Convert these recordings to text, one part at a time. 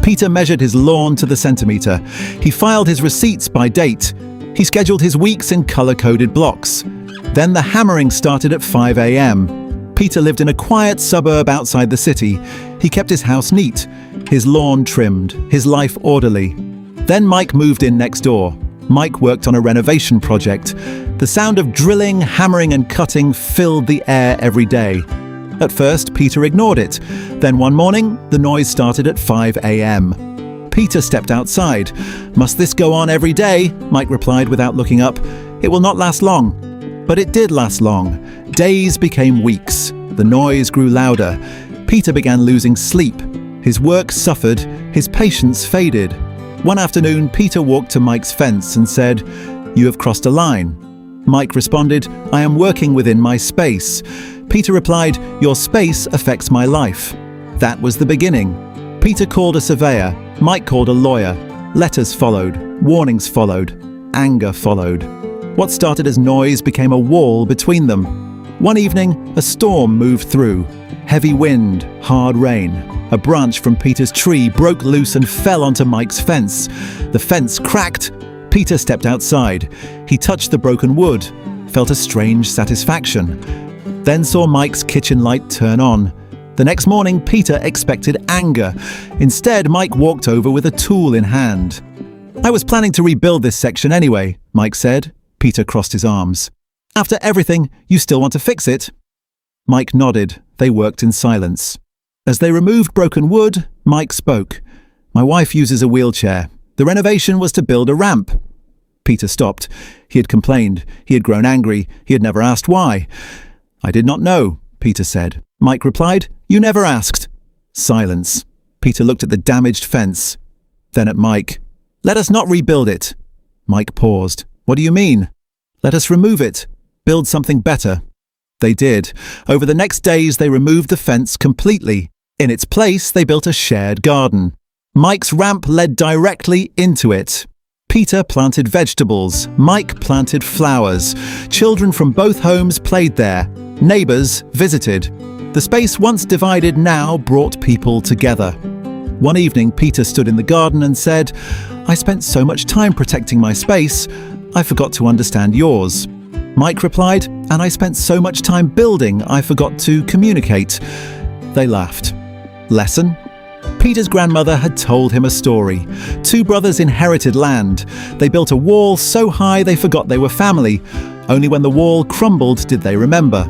Peter measured his lawn to the centimetre. He filed his receipts by date. He scheduled his weeks in colour-coded blocks. Then the hammering started at 5 a.m. Peter lived in a quiet suburb outside the city. He kept his house neat, his lawn trimmed, his life orderly. Then Mike moved in next door. Mike worked on a renovation project. The sound of drilling, hammering and cutting filled the air every day. At first, Peter ignored it. Then one morning, the noise started at 5 a.m. Peter stepped outside. "Must this go on every day?" Mike replied without looking up. "It will not last long." But it did last long. Days became weeks. The noise grew louder. Peter began losing sleep. His work suffered. His patience faded. One afternoon, Peter walked to Mike's fence and said, "You have crossed a line." Mike responded, "I am working within my space." Peter replied, "Your space affects my life." That was the beginning. Peter called a surveyor. Mike called a lawyer. Letters followed. Warnings followed. Anger followed. What started as noise became a wall between them. One evening, a storm moved through. Heavy wind, hard rain. A branch from Peter's tree broke loose and fell onto Mike's fence. The fence cracked. Peter stepped outside. He touched the broken wood, felt a strange satisfaction. Then saw Mike's kitchen light turn on. The next morning, Peter expected anger. Instead, Mike walked over with a tool in hand. "I was planning to rebuild this section anyway," Mike said. Peter crossed his arms. "After everything, you still want to fix it?" Mike nodded. They worked in silence. As they removed broken wood, Mike spoke. "My wife uses a wheelchair. The renovation was to build a ramp." Peter stopped. He had complained. He had grown angry. He had never asked why. "I did not know," Peter said. Mike replied, "You never asked." Silence. Peter looked at the damaged fence. Then at Mike. "Let us not rebuild it." Mike paused. "What do you mean?" "Let us remove it. Build something better." They did. Over the next days, they removed the fence completely. In its place, they built a shared garden. Mike's ramp led directly into it. Peter planted vegetables. Mike planted flowers. Children from both homes played there. Neighbours visited. The space once divided now brought people together. One evening, Peter stood in the garden and said, "I spent so much time protecting my space, I forgot to understand yours." Mike replied, "And I spent so much time building, I forgot to communicate." They laughed. Lesson? Peter's grandmother had told him a story. Two brothers inherited land. They built a wall so high they forgot they were family. Only when the wall crumbled did they remember.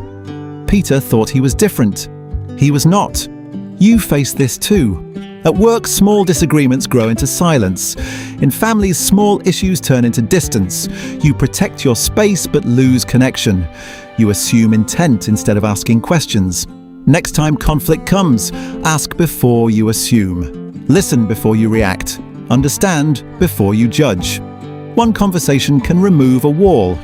Peter thought he was different. He was not. You face this too. At work, small disagreements grow into silence. In families, small issues turn into distance. You protect your space but lose connection. You assume intent instead of asking questions. Next time conflict comes, ask before you assume. Listen before you react. Understand before you judge. One conversation can remove a wall.